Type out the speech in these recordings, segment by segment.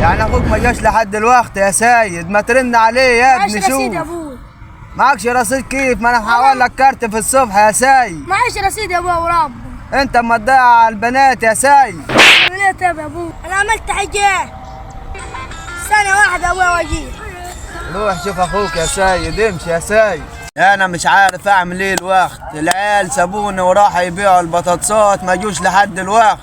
يعني اخوك ما جاش لحد دلوقتي يا سيد؟ ما ترن عليه يا ابني. معيش رصيد يا ابوي. معكش رصيد كيف؟ ما انا محول لك كارت في الصبح يا سيد. معيش رصيد يا ابوي ورب. انت اما تضيع على البنات يا سيد. اعمل ايه طيب يا ابوي؟ انا عملت حاجه. ثانيه واحده يا ابوي واجي. روح شوف اخوك يا سيد، امشي يا سيد. انا مش عارف اعمل ايه الوقت، العيال سابوني وراحوا يبيعوا البطاطسات ما جوش لحد دلوقت.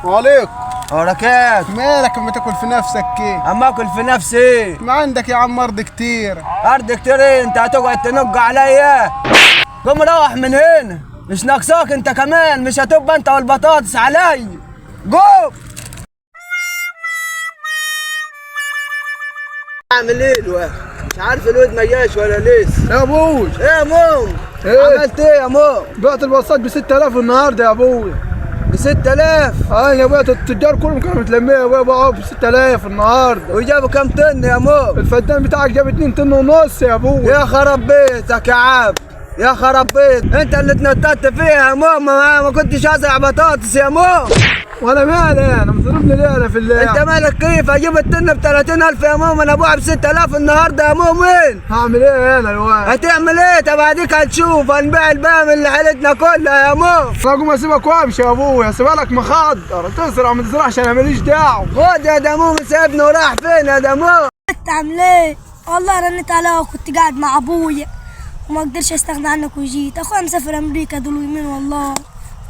وعليكم. وركات مالك اما تاكل في نفسك كيه؟ اما اكل في نفسي ايه؟ ما عندك يا عم ارض كتير. ارض كتير ايه؟ انت هتقعد تنق عليا؟ قوم روح من هنا، مش ناقصاك انت كمان، مش هتبقى انت والبطاطس علي. قوم. اعمل ايه الواد؟ مش عارف الواد ما جاش ولا لسه. يا ابوي ايه يا مو؟ إيه؟ عملت ايه يا مو؟ بعت البطاطسات ب 6000 النهارده يا ابوي. ب 6000؟ يا ابوي التجار كلهم كانوا متلمين يا ابوي، باعوا ب 6000 النهارده. وجابوا كام طن يا مو؟ الفدان بتاعك جاب 2 طن ونص يا ابوي. يا خرب بيتك يا عبد، يا خرب بيت، انت اللي اتنططت فيها يا مو. ما كنتش ازرع بطاطس يا مو. وانا مالي انا مضربني ليه انا في الليل؟ انت مالك كيف؟ اجيب الطن ب 30000 يا مو، انا ابوعها ب 6000 النهارده يا مو. وين؟ هعمل ايه انا الواد؟ هتعمل ايه؟ طب اديك هتشوف، هنبيع البام اللي حيلتنا كلها يا مو. انا اقوم اسيبك وامشي يا ابوي، اسيبها لك مخدر، تزرع ما تزرعش انا ماليش دعوه. خد يا دمو، سايبني وراح فين يا دمو؟ انت عامل ايه؟ والله رنيت عليها وكنت قاعد مع ابويا وما اقدرش استغنى عنك وجيت. اخويا مسافر امريكا دول يومين والله،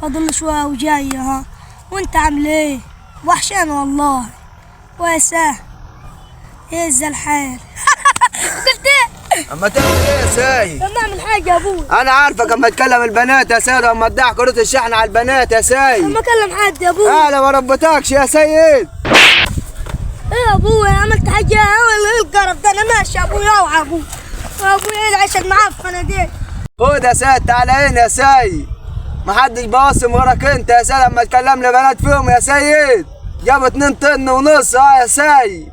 فاضل له شويه وجاي ها. وانت عامل ايه؟ وحشان والله. واساه يهز الحال. قلت ايه؟ اما تعمل ايه يا سيد؟ لما اعمل حاجه يا ابوي. انا عارفك اما تكلم البنات يا سيد، واما تضيع كروت الشحن على البنات يا سيد. لما اكلم حد يا ابوي. انا ما ربيتكش يا سيد. ايه يا ابوي؟ انا عملت حاجه؟ ايه القرف ده؟ انا ماشي يا ابوي. اوعى ابوي. يا ابوي ايه العيشه المعفنه دي؟ خد يا سيد، تعال هنا يا سيد. محدش باصم وراك انت يا سيد اما تكلم لي بنات فيهم يا سيد. جابوا 2 طن ونص يا سيد.